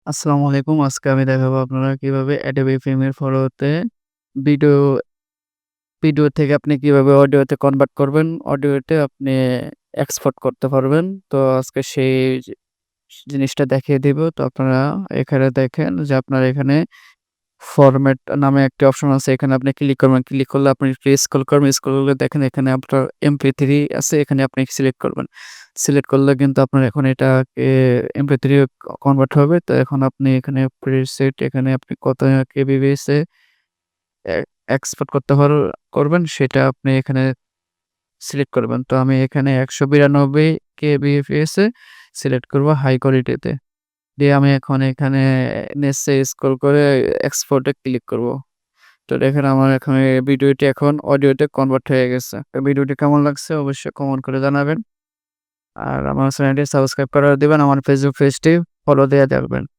আসসালামু আলাইকুম। আজকে আমি দেখাবো আপনারা কিভাবে Adobe Premiere Pro তে ভিডিও ভিডিও থেকে আপনি কিভাবে অডিওতে কনভার্ট করবেন, অডিওতে আপনি এক্সপোর্ট করতে পারবেন। তো আজকে সেই জিনিসটা দেখিয়ে দিব। তো আপনারা এখানে দেখেন যে আপনার এখানে ফরম্যাট নামে একটি অপশন আছে। এখানে আপনি ক্লিক করবেন। ক্লিক করলে আপনি একটু স্ক্রল করবেন। স্ক্রল করলে দেখেন এখানে আপনার MP3 আছে। এখানে আপনি সিলেক্ট করবেন। সিলেক্ট করলে কিন্তু আপনার এখন এটাকে MP3 কনভার্ট হবে। তো এখন আপনি এখানে প্রিসেট এখানে আপনি কত কেবিপিএস এ এ এক্সপোর্ট করবেন সেটা আপনি এখানে সিলেক্ট করবেন। তো আমি এখানে ১৯২ কেবিপিএস এ সিলেক্ট করব হাই কোয়ালিটিতে। দিয়ে আমি এখন এখানে নিচে স্ক্রল করে এক্সপোর্ট এ ক্লিক করব। তো দেখেন আমার এখন এই ভিডিওটি এখন অডিওতে কনভার্ট হয়ে গেছে। তো ভিডিওটি কেমন লাগছে অবশ্যই কমেন্ট করে জানাবেন। আর আমার চ্যানেলটি সাবস্ক্রাইব করে দিবেন। আমার ফেসবুক পেজটি ফলো দিয়ে রাখবেন।